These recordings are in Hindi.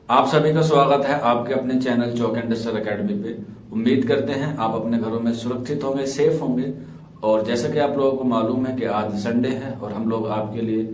आप सभी का स्वागत है आपके अपने channel chalk and duster academy पे। उम्मीद करते हैं आप अपने घरों में सुरक्षित होंगे, सेफ होंगे। और जैसा कि आप लोगों को मालूम है कि आज संडे है और हम लोग आपके लिए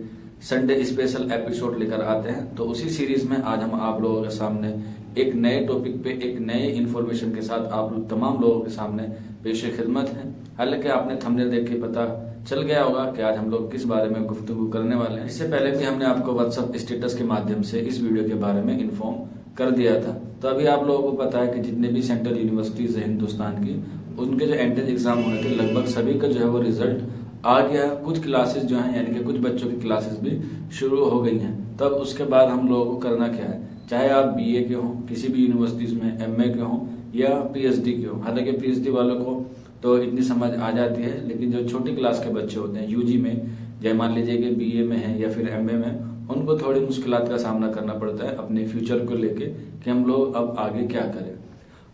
संडे स्पेशल एपिसोड लेकर आते हैं। तो उसी सीरीज में आज हम आप लोगों के सामने एक नए टॉपिक पे एक नए इन्फॉर्मेशन के साथ आप तमाम लोगों के सामने पेश खिदमत हैं। हालांकि आपने थंबनेल देख के पता चल गया होगा कि आज हम लोग किस बारे में गुफ्तगू करने वाले हैं। इससे पहले भी हमने आपको व्हाट्सएप स्टेटस के माध्यम से इस वीडियो के बारे में इन्फॉर्म कर दिया था। तो अभी आप लोगों को पता है कि जितने भी सेंट्रल यूनिवर्सिटीज है हिंदुस्तान की, उनके जो एंट्रेंस एग्जाम हुए थे लगभग सभी का जो है वो रिजल्ट आ गया है। कुछ क्लासेस जो है यानी कि कुछ बच्चों की क्लासेस भी शुरू हो गई हैं। तब उसके बाद हम लोगों को करना क्या है, चाहे आप बीए के हों, किसी भी यूनिवर्सिटीज में एमए के हों या पीएचडी के हों। हालांकि पीएचडी वालों को तो इतनी समझ आ जाती है, लेकिन जो छोटी क्लास के बच्चे होते हैं यूजी में, जैसे मान लीजिए कि बीए में है या फिर एमए में, उनको थोड़ी मुश्किलात का सामना करना पड़ता है अपने फ्यूचर को लेके कि हम लोग अब आगे क्या करें।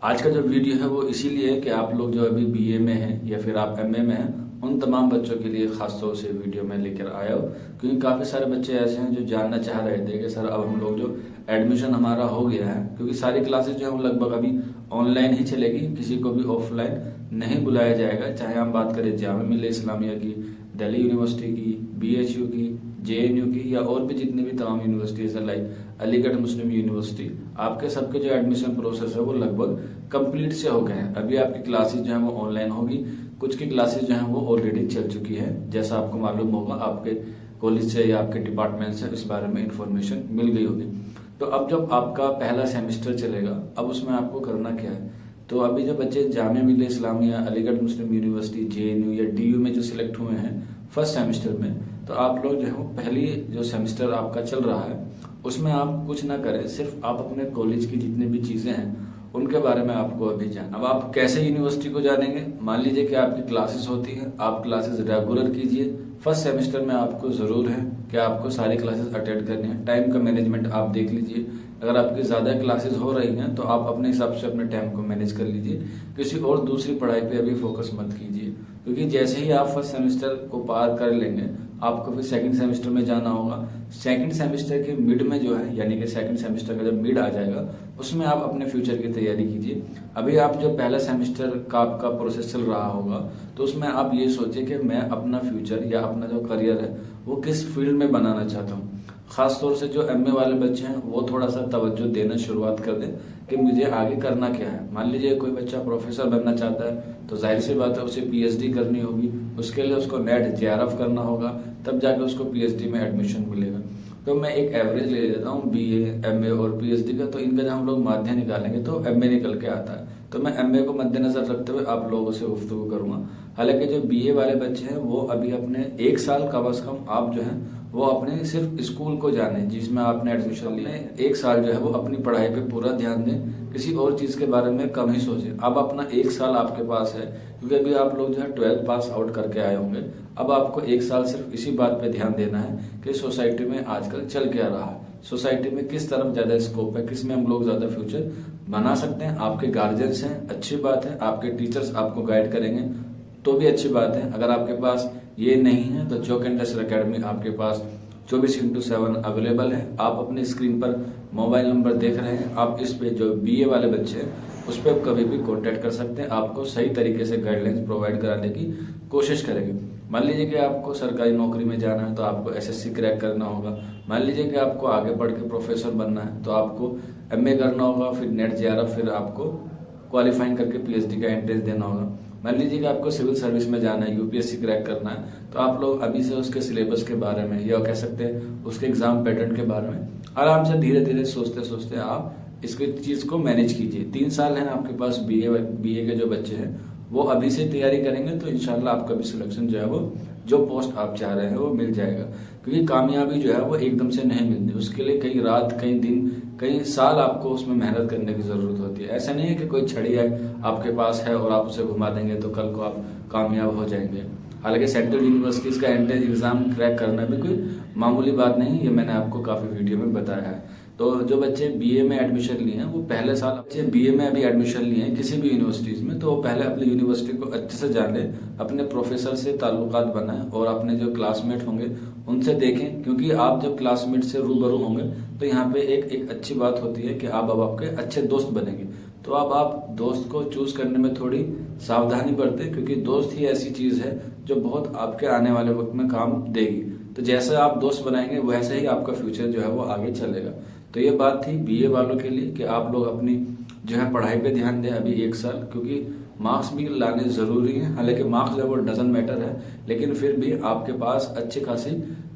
आज का जो वीडियो है वो इसीलिए है कि आप लोग जो अभी बीए में हैं या फिर आप एमए में हैं, उन तमाम बच्चों के लिए खास तौर से वीडियो में लेकर आया हो। क्योंकि काफी सारे बच्चे ऐसे हैं जो जानना चाह रहे थे कि सर अब हम लोग जो एडमिशन हमारा हो गया है, क्योंकि सारी क्लासेस जो है वो लगभग अभी ऑनलाइन ही चलेगी, किसी को भी ऑफलाइन नहीं बुलाया जाएगा। चाहे हम बात करें जामिया मिल्लिया इस्लामिया की, दिल्ली यूनिवर्सिटी की, बीएचयू की, जेएनयू की या और भी जितनी भी तमाम यूनिवर्सिटीज है लाइक अलीगढ़ मुस्लिम यूनिवर्सिटी, आपके सबके जो एडमिशन प्रोसेस है वो लगभग कंप्लीट से हो गए हैं। अभी आपकी क्लासेस जो है वो ऑनलाइन होगी, कुछ की क्लासेस जो है वो ऑलरेडी चल चुकी है। जैसा आपको मालूम होगा आपके कॉलेज से या आपके डिपार्टमेंट से इस बारे में इंफॉर्मेशन मिल गई होगी। तो अब जब आपका पहला सेमेस्टर चलेगा, अब उसमें आपको करना क्या है। तो अभी जो बच्चे जामिया मिल्लिया इस्लामिया, अलीगढ़ मुस्लिम यूनिवर्सिटी, जेएनयू या डीयू में जो सिलेक्ट हुए हैं फर्स्ट सेमेस्टर में, तो आप लोग जो है पहली जो सेमेस्टर आपका चल रहा है उसमें आप कुछ ना करें, सिर्फ आप अपने कॉलेज की जितनी भी चीजें हैं उनके बारे में आपको अभी जान। अब आप कैसे यूनिवर्सिटी को जानेंगे, मान लीजिए कि आपकी क्लासेस होती हैं, आप क्लासेस रेगुलर कीजिए। फर्स्ट सेमेस्टर में आपको जरूर है कि आपको सारी क्लासेस अटेंड करनी है। टाइम का मैनेजमेंट आप देख लीजिए, अगर आपकी ज्यादा क्लासेस हो रही हैं तो आप अपने हिसाब से अपने टाइम को मैनेज कर लीजिए। किसी और दूसरी पढ़ाई पे अभी फोकस मत कीजिए, क्योंकि जैसे ही आप फर्स्ट सेमेस्टर को पार कर लेंगे आपको फिर सेकंड सेमेस्टर में जाना होगा। सेकंड सेमेस्टर के मिड में जो है यानी कि सेकंड सेमेस्टर का जब मिड आ जाएगा उसमें आप अपने फ्यूचर की तैयारी कीजिए। अभी आप जो पहला सेमेस्टर का आपका प्रोसेस चल रहा होगा तो उसमें आप ये सोचिए कि मैं अपना फ्यूचर या अपना जो करियर है वो किस फील्ड में बनाना चाहता हूँ। खास तौर से जो एमए वाले बच्चे हैं वो थोड़ा सा तवज्जो देना शुरुआत कर दें कि मुझे आगे करना क्या है। मान लीजिए कोई बच्चा प्रोफेसर बनना चाहता है तो जाहिर सी बात है उसे पीएचडी करनी होगी, उसके लिए उसको नेट जेआरएफ करना होगा, तब जाके उसको पीएचडी में एडमिशन मिलेगा। तो मैं एक एवरेज ले लेता हूँ बीए, एमए और पीएचडी का, तो इनका जब हम लोग माध्य निकालेंगे तो एमए निकल के आता है। तो मैं एमए को मद्देनजर रखते हुए आप लोगों से गुफ्तगू करूंगा। हालांकि जो बीए वाले बच्चे हैं वो अभी अपने एक साल कम से कम आप जो है वो अपने सिर्फ स्कूल को जाने जिसमें आपने एडमिशन लिया है, एक साल जो है वो अपनी पढ़ाई पे पूरा ध्यान दें, किसी और चीज के बारे में कम ही सोचें। अब अपना एक साल आपके पास है, क्योंकि अभी आप लोग जो है 12th पास आउट करके आए होंगे। अब आपको एक साल सिर्फ इसी बात पे ध्यान देना है कि सोसाइटी में आजकल चल क्या रहा है, सोसाइटी में किस तरफ ज्यादा स्कोप है, किस में हम लोग ज्यादा फ्यूचर बना सकते हैं। आपके गार्जियंस हैं, अच्छी बात है, आपके टीचर्स आपको गाइड करेंगे तो भी अच्छी बात है। अगर आपके पास ये नहीं है तो चौक एंड डस्टर अकेडमी आपके पास 24/7 अवेलेबल है। आप अपनी स्क्रीन पर मोबाइल नंबर देख रहे हैं, आप इस पे जो बीए वाले बच्चे हैं उस पर कभी भी कांटेक्ट कर सकते हैं, आपको सही तरीके से गाइडलाइंस प्रोवाइड कराने की कोशिश करेंगे। मान लीजिए कि आपको सरकारी नौकरी में जाना है तो आपको एसएससी क्रैक करना होगा। मान लीजिए कि आपको आगे बढ़ के प्रोफेसर बनना है तो आपको एमए करना होगा, फिर नेट जेआरएफ, फिर आपको क्वालिफाइंग करके पीएचडी का एंट्रेंस देना होगा। मान लीजिए कि आपको सिविल सर्विस में जाना है, यूपीएससी क्रैक करना है, तो आप लोग अभी से उसके सिलेबस के बारे में या कह सकते हैं उसके एग्जाम पैटर्न के बारे में आराम से धीरे धीरे सोचते सोचते आप इसकी चीज को मैनेज कीजिए। 3 साल है आपके पास, बीए के जो बच्चे हैं वो अभी से तैयारी करेंगे तो इंशाल्लाह आपका भी सिलेक्शन जो है वो जो पोस्ट आप चाह रहे हैं वो मिल जाएगा। क्योंकि कामयाबी जो है वो एकदम से नहीं मिलती, उसके लिए कई रात, कई दिन, कई साल आपको उसमें मेहनत करने की जरूरत होती है। ऐसा नहीं है कि कोई छड़ी है आपके पास है और आप उसे घुमा देंगे तो कल को आप कामयाब हो जाएंगे। हालांकि सेंट्रल यूनिवर्सिटीज का एंट्रेंस एग्जाम क्रैक करना भी कोई मामूली बात नहीं, ये मैंने आपको काफी वीडियो में बताया है। तो जो बच्चे बीए में एडमिशन लिए हैं वो पहले साल बच्चे बीए में अभी एडमिशन लिए हैं किसी भी यूनिवर्सिटीज में, तो वो पहले अपनी यूनिवर्सिटी को अच्छे से जाने, अपने प्रोफेसर से ताल्लुकात बनाएं और अपने जो क्लासमेट होंगे उनसे देखें, क्योंकि आप जब क्लासमेट से रूबरू होंगे तो यहाँ पे एक अच्छी बात होती है कि आप अब आपके अच्छे दोस्त बनेंगे। तो अब आप दोस्त को चूज करने में थोड़ी सावधानी बरतें, क्योंकि दोस्त ही ऐसी चीज है जो बहुत आपके आने वाले वक्त में काम देगी। तो जैसे आप दोस्त बनाएंगे वैसे ही आपका फ्यूचर जो है वो आगे चलेगा। तो ये बात थी बीए वालों के लिए कि आप लोग अपनी जो है पढ़ाई पे ध्यान दें अभी 1 साल, क्योंकि मार्क्स भी लाने जरूरी है। हालांकि मार्क्स जो है वो डजंट मैटर है, लेकिन फिर भी आपके पास अच्छी खासी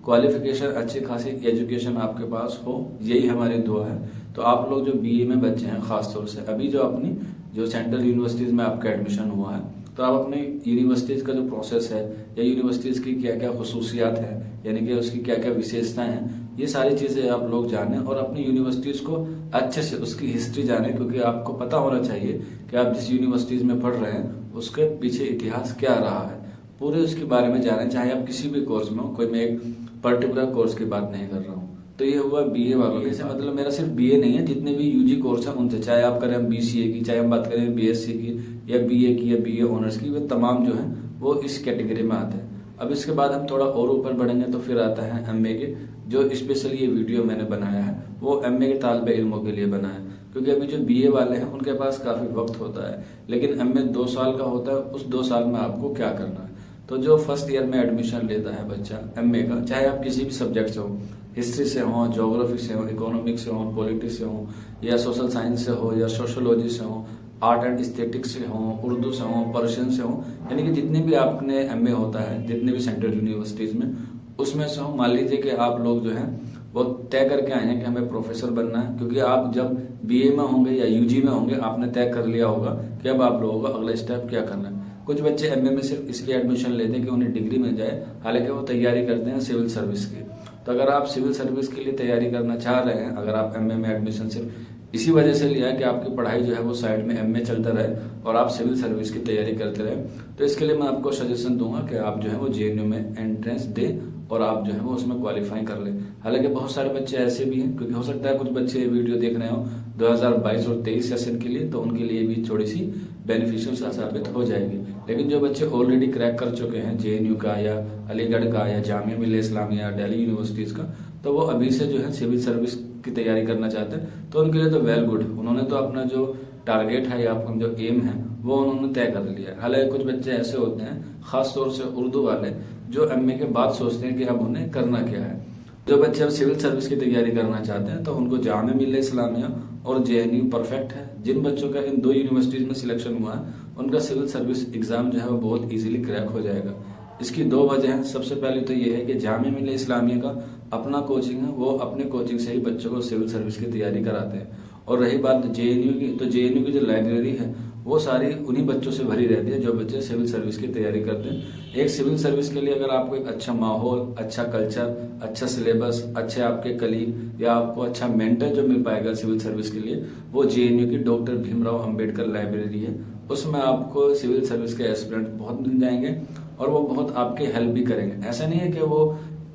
क्वालिफिकेशन, अच्छी खासी एजुकेशन आपके पास हो, यही हमारी दुआ है। तो आप लोग जो बीए में बच्चे हैं, खासतौर से अभी जो अपनी जो सेंट्रल यूनिवर्सिटीज में आपका एडमिशन हुआ है, तो आप अपने यूनिवर्सिटीज का जो प्रोसेस है या यूनिवर्सिटीज की क्या क्या खसूसियात है, यानी कि उसकी क्या क्या विशेषताएं हैं, ये सारी चीजें आप लोग जानें और अपनी यूनिवर्सिटीज को अच्छे से उसकी हिस्ट्री जानें, क्योंकि आपको पता होना चाहिए कि आप जिस यूनिवर्सिटीज में पढ़ रहे हैं उसके पीछे इतिहास क्या रहा है, पूरे उसके बारे में जानें, चाहे आप किसी भी कोर्स में हो। कोई मैं एक पर्टिकुलर कोर्स की बात नहीं कर रहा हूँ। तो ये हुआ बीए वालों के से, मतलब मेरा सिर्फ बीए नहीं है, जितने भी यूजी कोर्स हैं उनसे, चाहे आप करें बीसीए की, चाहे हम बात करें बीएससी की या बीए की या बीए ऑनर्स की, वे तमाम जो है वो इस कैटेगरी में आते हैं। अब इसके बाद हम थोड़ा और ऊपर बढ़ेंगे तो फिर आता है एमए के, जो स्पेशली ये वीडियो मैंने बनाया है वो एमए के तालिबे इल्मों के लिए बनाया है, क्योंकि अभी जो बीए वाले हैं उनके पास काफी वक्त होता है, लेकिन एमए 2 साल का होता है। उस 2 साल में आपको क्या करना है? तो जो फर्स्ट ईयर में एडमिशन लेता है बच्चा एमए का, चाहे आप किसी भी सब्जेक्ट से हो, हिस्ट्री से हो, ज्योग्राफी से हो, इकोनॉमिक्स से हो, पॉलिटिक्स से हो, या सोशल साइंस से हो, या सोशोलॉजी से हो, आर्ट एंड एस्थेटिक्स से हो, उर्दू से हो, पर्शियन से हो, यानी कि जितने भी आपने एमए होता है जितने भी सेंट्रल यूनिवर्सिटीज में, उसमें से हो। मान लीजिए कि आप लोग जो है वो तय करके आए हैं कि हमें प्रोफेसर बनना है, क्योंकि आप जब बीए में होंगे या यूजी में होंगे आपने तय कर लिया होगा कि अब आप लोगों का अगला स्टेप क्या करना है। कुछ बच्चे एमए में सिर्फ इसलिए एडमिशन लेते हैं कि उन्हें डिग्री मिल जाए, हालांकि वो तैयारी करते हैं सिविल सर्विस की। तो अगर आप सिविल सर्विस के लिए तैयारी करना चाह रहे हैं, अगर आप एमए में एडमिशन सिर्फ इसी वजह से लिया है कि आपकी पढ़ाई जो है वो साइड में एमए चलता रहे और आप सिविल सर्विस की तैयारी करते रहे, तो इसके लिए मैं आपको सजेशन दूंगा कि आप जो है वो जेएनयू में एंट्रेंस दें और आप जो है वो उसमें क्वालिफाई कर लें। हालांकि बहुत सारे बच्चे ऐसे भी हैं, क्योंकि हो सकता है कुछ बच्चे वीडियो देख रहे हो 2022 और 23 सेशन के लिए, तो उनके लिए भी थोड़ी सी बेनिफिशियल साबित हो जाएगी। लेकिन जो बच्चे ऑलरेडी क्रैक कर चुके हैं जेएनयू का या अलीगढ़ का या जामिया मिल्लिया इस्लामिया, दिल्ली यूनिवर्सिटीज का, तो वो अभी से जो है सिविल सर्विस की तैयारी करना चाहते हैं, तो उनके लिए तो वेल गुड, उन्होंने तो अपना जो टारगेट है या अपना जो एम है वो उन्होंने तय कर लिया है। हालांकि कुछ बच्चे ऐसे होते हैं, खास तौर से उर्दू वाले, जो एमए के बाद सोचते हैं कि अब उन्हें करना क्या है। जो बच्चे अब सिविल सर्विस की तैयारी करना चाहते हैं तो उनको जामिया मिल्लिया इस्लामिया और जेएनयू परफेक्ट है। जिन बच्चों का इन 2 यूनिवर्सिटीज में सिलेक्शन हुआ है उनका सिविल सर्विस एग्जाम जो है वो बहुत इजीली क्रैक हो जाएगा। इसकी 2 वजह हैं। सबसे पहले तो ये है कि जामिया मिल्लिया इस्लामिया का अपना कोचिंग है, वो अपने कोचिंग से ही बच्चों को सिविल सर्विस की तैयारी कराते हैं। और रही बात जेएनयू की, तो जेएनयू की जो लाइब्रेरी है वो सारी उन्हीं बच्चों से भरी रहती है जो बच्चे सिविल सर्विस की तैयारी करते हैं। एक सिविल सर्विस के लिए अगर आपको एक अच्छा माहौल, अच्छा कल्चर, अच्छा सिलेबस, अच्छे आपके कलीग या आपको अच्छा मेंटर जो मिल पाएगा सिविल सर्विस के लिए, वो जेएनयू की डॉक्टर भीमराव अंबेडकर लाइब्रेरी है। उसमें आपको सिविल सर्विस के एस्पिरेंट बहुत मिल जाएंगे और वो बहुत आपकी हेल्प भी करेंगे। ऐसा नहीं है कि वो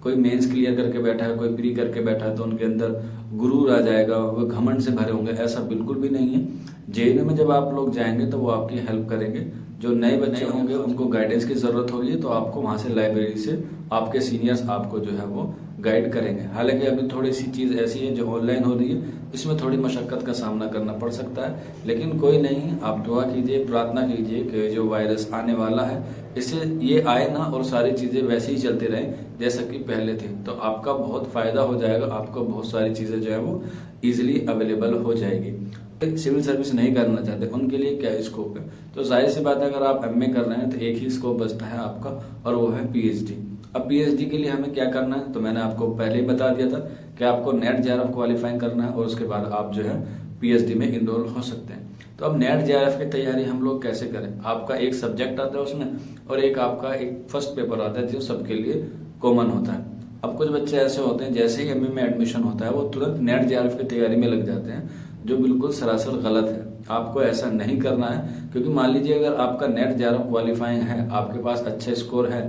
कोई मेंस क्लियर करके बैठा है, कोई प्री करके बैठा है तो उनके अंदर गुरूर आ जाएगा, वो घमंड से भरे होंगे, ऐसा बिल्कुल भी नहीं है। जेएनयू में जब आप लोग जाएंगे तो वो आपकी हेल्प करेंगे। जो नए बच्चे होंगे उनको गाइडेंस की जरूरत होगी, तो आपको वहां से लाइब्रेरी से आपके सीनियर्स आपको जो है वो गाइड करेंगे। हालांकि अभी थोड़ी सी चीज ऐसी है जो ऑनलाइन हो रही है, इसमें थोड़ी मशक्कत का सामना करना पड़ सकता है, लेकिन कोई नहीं, आप दुआ कीजिए, प्रार्थना कीजिए कि जो वायरस आने वाला है इससे ये आए ना और सारी चीजें वैसे ही चलती रहें जैसा कि पहले थी, तो आपका बहुत फायदा हो जाएगा। आपको बहुत सारी चीजें जो है वो इजिली अवेलेबल हो जाएगी। सिविल सर्विस नहीं करना चाहते उनके लिए क्या स्कोप है? तो जाहिर सी बात है, अगर आप एमए कर रहे हैं तो एक ही स्कोप बचता है आपका, और वो है पीएचडी। अब पीएचडी के लिए हमें क्या करना है, तो मैंने आपको पहले ही बता दिया था कि आपको नेट जेआरएफ क्वालिफाई करना है और उसके बाद आप जो है पीएचडी में इनरोल हो सकते हैं। तो अब नेट जेआरएफ की तैयारी हम लोग कैसे करें? आपका एक सब्जेक्ट आता है उसमें और एक आपका एक फर्स्ट पेपर आता है जो सबके लिए कॉमन होता है। अब कुछ बच्चे ऐसे होते हैं जैसे ही एमए में एडमिशन होता है वो तुरंत नेट जेआरएफ की तैयारी में लग जाते हैं, जो बिल्कुल सरासर गलत है। आपको ऐसा नहीं करना है, क्योंकि मान लीजिए अगर आपका नेट जेआरएफ क्वालिफाइंग है, आपके पास अच्छा स्कोर है,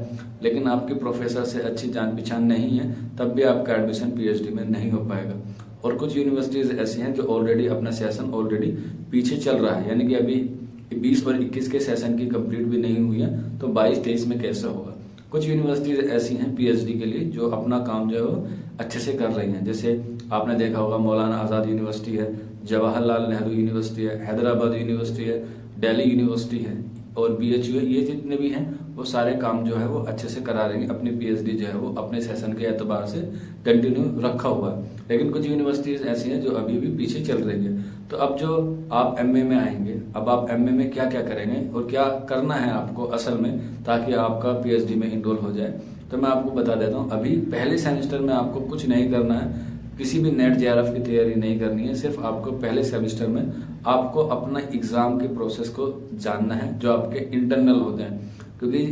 लेकिन आपके प्रोफेसर से अच्छी जान पहचान नहीं है, तब भी आपका एडमिशन पीएचडी में नहीं हो पाएगा। और कुछ यूनिवर्सिटीज ऐसी हैं जो ऑलरेडी अपना सेशन ऑलरेडी पीछे चल रहा है, यानी कि अभी 20 और 21 के सेशन की कंप्लीट भी नहीं हुई है, तो 22-23 में कैसे होगा। कुछ यूनिवर्सिटीज ऐसी हैं पीएचडी के लिए जो अपना काम जो है वो अच्छे से कर रही हैं। जैसे आपने देखा होगा मौलाना आज़ाद यूनिवर्सिटी है, जवाहरलाल नेहरू यूनिवर्सिटी है, हैदराबाद यूनिवर्सिटी है, दिल्ली यूनिवर्सिटी है और बीएचयू है। ये जितने भी हैं वो सारे काम जो है वो अच्छे से करा रहे हैं। अपनी पीएचडी जो है वो अपने सेशन के एतबार से कंटिन्यू रखा हुआ है। लेकिन कुछ यूनिवर्सिटीज ऐसी हैं जो अभी भी पीछे चल रही है। तो अब जो आप एमए में आएंगे, अब आप एमए में क्या क्या करेंगे और क्या करना है आपको असल में, ताकि आपका पीएचडी में इनरोल हो जाए, तो मैं आपको बता देता हूँ। अभी पहले सेमेस्टर में आपको कुछ नहीं करना है, किसी भी नेट जेआरएफ की तैयारी नहीं करनी है। सिर्फ आपको पहले सेमेस्टर में आपको अपना एग्जाम के प्रोसेस को जानना है, जो आपके इंटरनल होते हैं, क्योंकि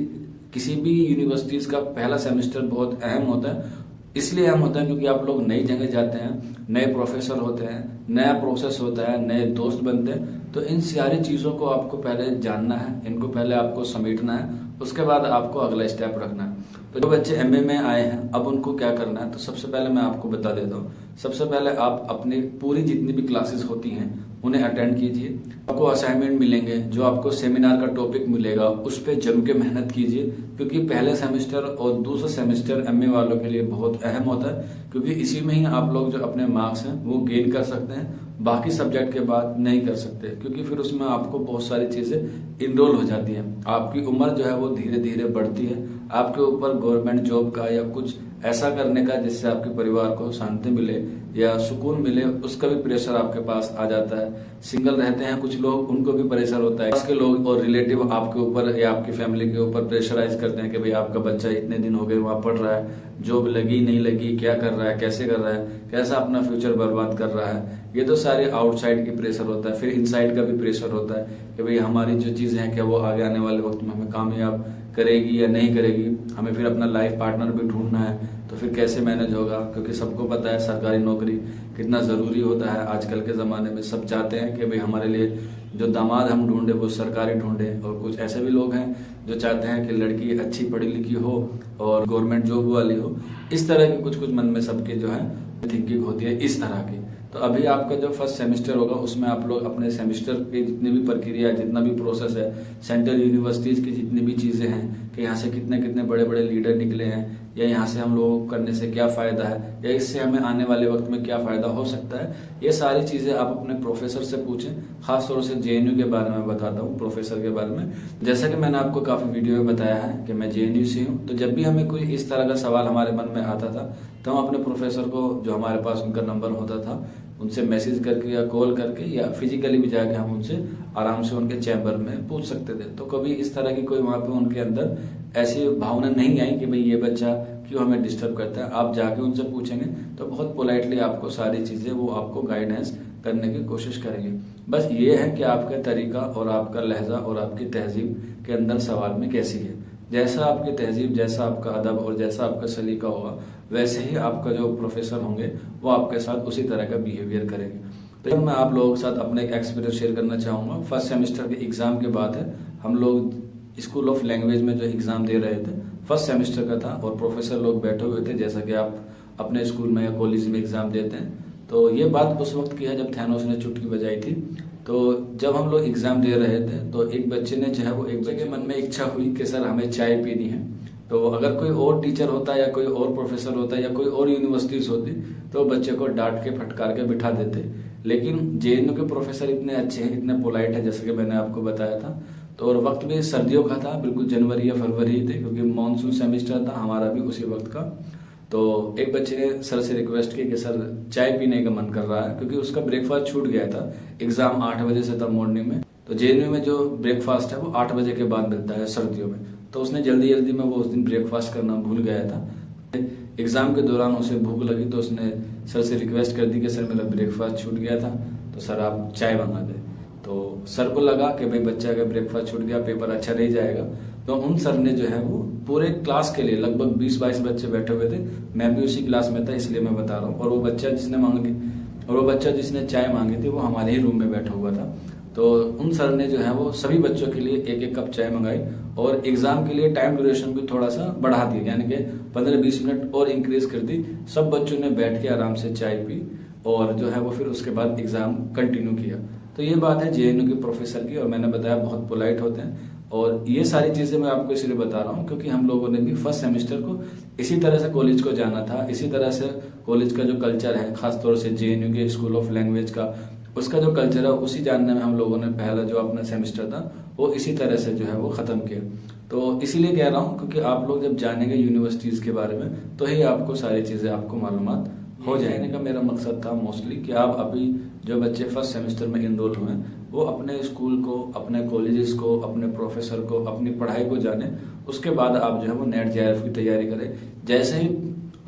किसी भी यूनिवर्सिटीज का पहला सेमेस्टर बहुत अहम होता है। इसलिए अहम होता है क्योंकि आप लोग नई जगह जाते हैं, नए प्रोफेसर होते हैं, नया प्रोसेस होता है, नए दोस्त बनते हैं। तो इन सारी चीजों को आपको पहले जानना है, इनको पहले आपको समेटना है, उसके बाद आपको अगला स्टेप रखना है। तो जो बच्चे एमए में आए हैं अब उनको क्या करना है, तो सबसे पहले मैं आपको बता देता हूँ। सबसे पहले आप अपनी पूरी जितनी भी क्लासेस होती हैं उन्हें अटेंड कीजिए। आपको असाइनमेंट मिलेंगे, जो आपको सेमिनार का टॉपिक मिलेगा उस पर जम के मेहनत कीजिए, क्योंकि पहले सेमेस्टर और दूसरा सेमेस्टर एमए वालों के लिए बहुत अहम होता है, क्योंकि इसी में ही आप लोग जो अपने मार्क्स हैं वो गेन कर सकते हैं। बाकी सब्जेक्ट के बाद नहीं कर सकते, क्योंकि फिर उसमें आपको बहुत सारी चीजें इनरोल हो जाती हैं। आपकी उम्र जो है वो धीरे धीरे बढ़ती है। आपके ऊपर गवर्नमेंट जॉब का या कुछ ऐसा करने का जिससे आपके परिवार को शांति मिले या सुकून मिले, उसका भी प्रेशर आपके पास आ जाता है। सिंगल रहते हैं कुछ लोग, उनको भी प्रेशर होता है। उसके लोग और रिलेटिव आपके ऊपर या आपकी फैमिली के ऊपर प्रेशराइज करते हैं कि भाई आपका बच्चा इतने दिन हो गए वहां पढ़ रहा है, जॉब लगी नहीं लगी, क्या कर रहा है, कैसे कर रहा है, कैसा अपना फ्यूचर बर्बाद कर रहा है। ये तो सारे आउटसाइड की प्रेशर होता है। फिर इनसाइड का भी प्रेशर होता है कि भाई हमारी जो चीजें हैं क्या वो आगे आने वाले वक्त में हमें कामयाब करेगी या नहीं करेगी। हमें फिर अपना लाइफ पार्टनर भी ढूंढना है, तो फिर कैसे मैनेज होगा, क्योंकि सबको पता है सरकारी नौकरी कितना जरूरी होता है आजकल के जमाने में। सब चाहते हैं कि भाई हमारे लिए जो दामाद हम ढूंढे वो सरकारी ढूंढे, और कुछ ऐसे भी लोग हैं जो चाहते हैं कि लड़की अच्छी पढ़ी लिखी हो और गवर्नमेंट जॉब वाली हो। इस तरह के कुछ कुछ मन में सबके जो है थिंकिंग होती है इस तरह की। तो अभी आपका जो फर्स्ट सेमेस्टर होगा उसमें आप लोग अपने सेमेस्टर की जितनी भी प्रक्रिया, जितना भी प्रोसेस है, सेंट्रल यूनिवर्सिटीज की जितनी भी चीजें हैं कि यहाँ से कितने कितने बड़े बड़े लीडर निकले हैं, या यहाँ से हम लोगों को करने से क्या फायदा है, या इससे हमें आने वाले वक्त में क्या फायदा हो सकता है, ये सारी चीजें आप अपने प्रोफेसर से पूछें। खासतौर से जेएनयू के बारे में बताता हूँ, प्रोफेसर के बारे में। जैसा कि मैंने आपको काफी वीडियो में बताया है कि मैं जेएनयू से हूँ, तो जब भी हमें कोई इस तरह का सवाल हमारे मन में आता था तो हम अपने प्रोफेसर को, जो हमारे पास उनका नंबर होता था, उनसे मैसेज करके या कॉल करके या फिजिकली भी जाके हम उनसे आराम से उनके चैम्बर में पूछ सकते थे। तो कभी इस तरह की कोई वहां पे उनके अंदर ऐसी भावना नहीं आई कि भाई ये बच्चा क्यों हमें डिस्टर्ब करता है। आप जाके उनसे पूछेंगे तो बहुत पोलाइटली आपको सारी चीजें वो आपको गाइडेंस करने की कोशिश करेंगे। बस ये है कि आपका तरीका और आपका लहजा और आपकी तहजीब के अंदर सवाल में कैसी है। जैसा आपकी तहजीब, जैसा आपका अदब और जैसा आपका सलीका होगा, वैसे ही आपका जो प्रोफेसर होंगे वो आपके साथ उसी तरह का बिहेवियर करेंगे। तो मैं आप लोगों के साथ अपने एक एक्सपीरियंस शेयर करना चाहूंगा। फर्स्ट सेमेस्टर के एग्जाम के बाद है, हम लोग स्कूल ऑफ लैंग्वेज में जो एग्जाम दे रहे थे, फर्स्ट सेमेस्टर का था और प्रोफेसर लोग बैठे हुए थे, जैसा कि आप अपने स्कूल में या कॉलेज में एग्जाम देते हैं। तो ये बात उस वक्त की है जब थैनोस ने चुटकी बजाई थी। तो जब हम लोग एग्जाम दे रहे थे तो एक बच्चे ने जो है वो, एक बच्चे के मन में इच्छा हुई कि सर हमें चाय पीनी है। तो अगर कोई और टीचर होता या कोई और प्रोफेसर होता या कोई और यूनिवर्सिटीज होती तो बच्चे को डांट के फटकार के बिठा देते। लेकिन जेएनयू के प्रोफेसर इतने अच्छे हैं, इतने पोलाइट है, जैसे कि मैंने आपको बताया था। तो और वक्त भी सर्दियों का था, बिल्कुल जनवरी या फरवरी थे, क्योंकि मानसून सेमेस्टर था हमारा भी उसी वक्त का। तो एक बच्चे ने सर से रिक्वेस्ट की कि सर चाय पीने का मन कर रहा है, क्योंकि उसका ब्रेकफास्ट छूट गया था। एग्जाम 8 बजे से था मॉर्निंग में। तो जेएनयू में जो ब्रेकफास्ट है वो 8 बजे के बाद मिलता है सर्दियों में। तो उसने जल्दी जल्दी में वो उस दिन ब्रेकफास्ट करना भूल गया था। एग्जाम के दौरान उसे भूख लगी तो उसने सर से रिक्वेस्ट कर दी कि सर मेरा ब्रेकफास्ट छूट गया था, तो सर आप चाय मंगा दें। तो सर को लगा कि भाई बच्चा का ब्रेकफास्ट छूट गया, पेपर अच्छा नहीं जाएगा। तो उन सर ने जो है वो पूरे क्लास के लिए, लगभग 20-22 बच्चे बैठे हुए थे, मैं भी उसी क्लास में था इसलिए मैं बता रहा हूँ। और वो बच्चा जिसने चाय मांगी थी वो हमारे ही रूम में बैठा हुआ था। तो उन सर ने जो है वो सभी बच्चों के लिए 1-1 कप चाय मंगाई और एग्जाम के लिए टाइम ड्यूरेशन भी थोड़ा सा बढ़ा दी, यानी कि 15-20 मिनट और इंक्रीज कर दी। सब बच्चों ने बैठ के आराम से चाय पी और जो है वो फिर उसके बाद एग्जाम कंटिन्यू किया। तो ये बात है जेएनयू के प्रोफेसर की, और मैंने बताया बहुत पोलाइट होते हैं। और ये सारी चीजें मैं आपको इसलिए बता रहा हूँ क्योंकि हम लोगों ने भी फर्स्ट सेमेस्टर को इसी तरह से कॉलेज को जाना था, इसी तरह से कॉलेज का जो कल्चर है, खासतौर से जेएनयू के स्कूल ऑफ लैंग्वेज का, उसका जो कल्चर है उसी जानने में हम लोगों ने पहला जो अपना सेमेस्टर था वो इसी तरह से जो है वो खत्म किया। तो इसीलिए कह रहा हूँ क्योंकि आप लोग जब जानेंगे यूनिवर्सिटीज के बारे में तो ही आपको सारी चीजें आपको मालूमात हो जाने का मेरा मकसद था मोस्टली कि आप अभी जो बच्चे फर्स्ट सेमेस्टर में इनरोल हुए हैं वो अपने स्कूल को, अपने कॉलेजेस को, अपने प्रोफेसर को, अपनी पढ़ाई को जाने। उसके बाद आप जो है वो नेट जेआरएफ की तैयारी करें। जैसे ही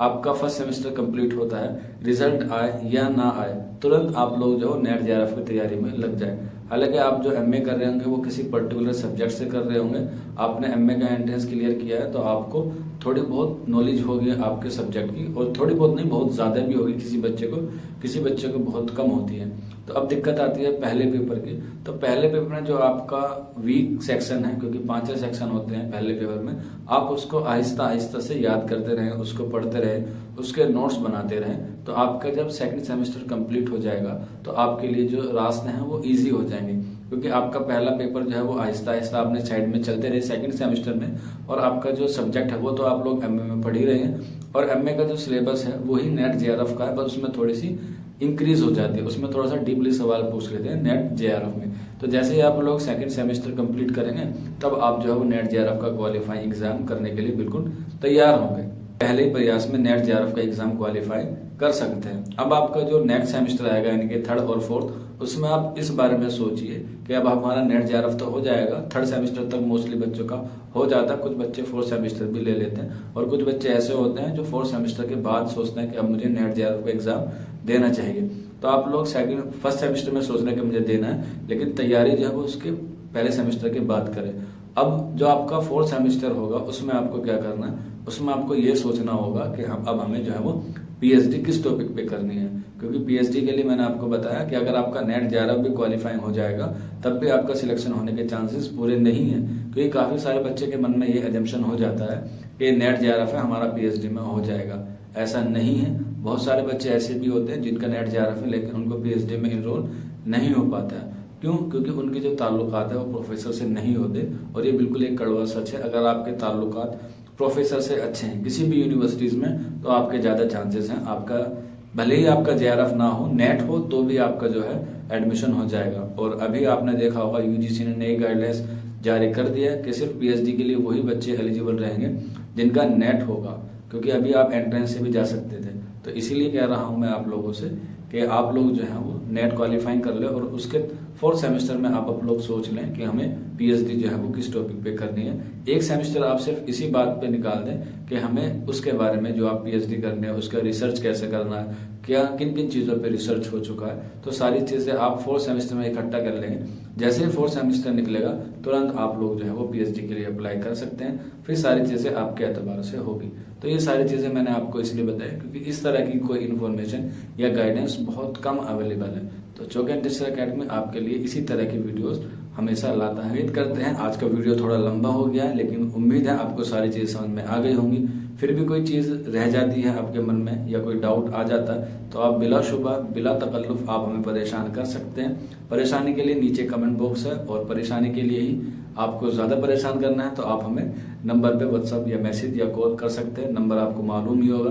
आपका फर्स्ट सेमेस्टर कंप्लीट होता है, रिजल्ट आए या ना आए, तुरंत आप लोग जो नेट जेआरएफ की तैयारी में लग जाए। हालांकि आप जो एमए कर रहे होंगे वो किसी पर्टिकुलर सब्जेक्ट से कर रहे होंगे, आपने एमए का एंट्रेंस क्लियर किया है तो आपको थोड़ी बहुत नॉलेज होगी आपके सब्जेक्ट की, और थोड़ी बहुत नहीं, बहुत ज्यादा भी होगी किसी बच्चे को बहुत कम होती है। तो अब दिक्कत आती है पहले पेपर की। तो पहले पेपर में जो आपका वीक सेक्शन है, क्योंकि 5 सेक्शन होते हैं पहले पेपर में, आप उसको आहिस्ता आहिस्ता से याद करते रहें, उसको पढ़ते रहें, उसके नोट्स बनाते रहें। तो आपका जब सेकंड सेमेस्टर कंप्लीट हो जाएगा तो आपके लिए जो रास्ते हैं वो इजी हो जाएंगे, क्योंकि आपका पहला पेपर जो है वो आहिस्ता आहिस्ता आपने साइड में चलते रहे सेकंड सेमेस्टर में। और आपका जो सब्जेक्ट है वो तो आप लोग एमए में पढ़ ही रहे हैं, और एमए का जो सिलेबस है वही नेट जेआरएफ का है, बस उसमें थोड़ी सी इंक्रीज हो जाती है, उसमें थोड़ा सा डीपली सवाल पूछ लेते हैं नेट जेआरएफ में। तो जैसे ही आप लोग सेकंड सेमेस्टर कंप्लीट करेंगे तब आप जो है वो नेट जेआरएफ का क्वालिफाइंग एग्जाम करने के लिए बिल्कुल तैयार होंगे। पहले ही प्रयास में नेट जेआरएफ का एग्जाम क्वालिफाई कर सकते हैं। अब आपका जो नेक्स्ट सेमेस्टर आएगा यानी कि थर्ड और फोर्थ, उसमें आप इस बारे में सोचिए कि अब हमारा नेट जेआरएफ तो हो जाएगा, थर्ड सेमेस्टर तक मोस्टली बच्चों का हो जाता है, कुछ बच्चे फोर्थ सेमेस्टर भी ले लेते हैं, और कुछ बच्चे ऐसे होते हैं जो फोर्थ सेमेस्टर के बाद सोचते हैं कि अब मुझे नेट जेआरएफ का एग्जाम देना चाहिए। तो आप लोग फर्स्ट सेमेस्टर में सोच रहे हैं कि मुझे देना है, लेकिन तैयारी जो है वो उसके पहले सेमेस्टर के बाद करें। अब जो आपका फोर्थ सेमेस्टर होगा उसमें आपको क्या करना है, उसमें आपको ये सोचना होगा कि अब हमें जो है वो पीएचडी किस टॉपिक पे करनी है। क्योंकि पीएचडी के लिए मैंने आपको बताया कि अगर आपका नेट जेआरएफ भी क्वालिफाइंग हो जाएगा तब भी आपका सिलेक्शन होने के चांसेस पूरे नहीं है, क्योंकि काफी सारे बच्चे के मन में ये एजम्पशन हो जाता है कि नेट जेआरएफ है हमारा पीएचडी में हो जाएगा। ऐसा नहीं है, बहुत सारे बच्चे ऐसे भी होते हैं जिनका नेट जेआरएफ है लेकिन उनको पीएचडी में इनरोल नहीं हो पाता है। क्यों? क्योंकि उनके जो ताल्लुकात है वो प्रोफेसर से नहीं होते, और ये बिल्कुल एक कड़वा सच है। अगर आपके ताल्लुकात प्रोफेसर से अच्छे हैं किसी भी यूनिवर्सिटीज में तो आपके ज्यादा चांसेस हैं, आपका भले ही आपका जेआरएफ ना हो, नेट हो, तो भी आपका जो है एडमिशन हो जाएगा। और अभी आपने देखा होगा यूजीसी ने नई गाइडलाइंस जारी कर दिया है कि सिर्फ पीएचडी के लिए वही बच्चे एलिजिबल रहेंगे जिनका नेट होगा, क्योंकि अभी आप एंट्रेंस से भी जा सकते थे। तो इसीलिए कह रहा हूं मैं आप लोगों से कि आप लोग जो है वो नेट क्वालिफाइंग कर ले, और उसके फोर्थ सेमेस्टर में आप लोग सोच लें कि हमें पीएचडी जो है वो किस टॉपिक पे करनी है। एक सेमेस्टर आप सिर्फ इसी बात पे निकाल दें कि हमें उसके बारे में जो आप पीएचडी करने है उसका रिसर्च कैसे करना है, क्या किन किन चीजों पे रिसर्च हो चुका है, तो सारी चीजें आप फोर्थ सेमेस्टर में इकट्ठा कर लेंगे। जैसे ही फोर्थ सेमेस्टर निकलेगा तुरंत आप लोग जो है वो पीएचडी के लिए अप्लाई कर सकते हैं, फिर सारी चीजें आपके एतबार से होगी। तो ये सारी चीजें मैंने आपको इसलिए बताई क्योंकि इस तरह की कोई इन्फॉर्मेशन या गाइडेंस बहुत कम अवेलेबल है। तो चौक एंड टीचर अकेडमी आपके लिए इसी तरह की वीडियोस हमेशा लाता है। उम्मीद करते हैं आज का वीडियो थोड़ा लंबा हो गया है, लेकिन उम्मीद है आपको सारी चीजें समझ में आ गई होंगी। फिर भी कोई चीज रह जाती है आपके मन में या कोई डाउट आ जाता है तो आप बिला शुबा बिला तकल्लुफ आप हमें परेशान कर सकते हैं। परेशानी के लिए नीचे कमेंट बॉक्स है, और परेशानी के लिए ही आपको ज्यादा परेशान करना है तो आप हमें नंबर पे व्हाट्सएप या मैसेज या कॉल कर सकते हैं। नंबर आपको मालूम ही होगा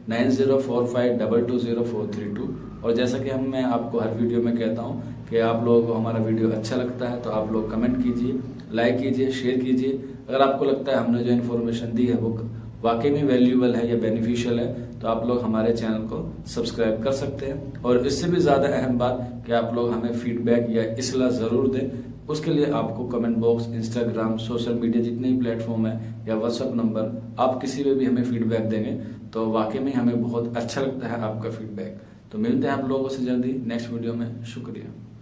9045220432। और जैसा कि मैं आपको हर वीडियो में कहता हूं कि आप लोगों को हमारा वीडियो अच्छा लगता है तो आप लोग कमेंट कीजिए, लाइक कीजिए, शेयर कीजिए। अगर आपको लगता है हमने जो इन्फॉर्मेशन दी है वो वाकई में वैल्यूएबल है या बेनिफिशियल है तो आप लोग हमारे चैनल को सब्सक्राइब कर सकते हैं। और इससे भी ज्यादा अहम बात कि आप लोग हमें फीडबैक या इस्लाह जरूर दें। उसके लिए आपको comment box, Instagram, social media जितने भी प्लेटफॉर्म है या व्हाट्सएप नंबर, आप किसी में भी हमें फीडबैक देंगे तो वाकई में हमें बहुत अच्छा लगता है आपका फीडबैक। तो मिलते हैं आप लोगों से जल्दी नेक्स्ट वीडियो में। शुक्रिया।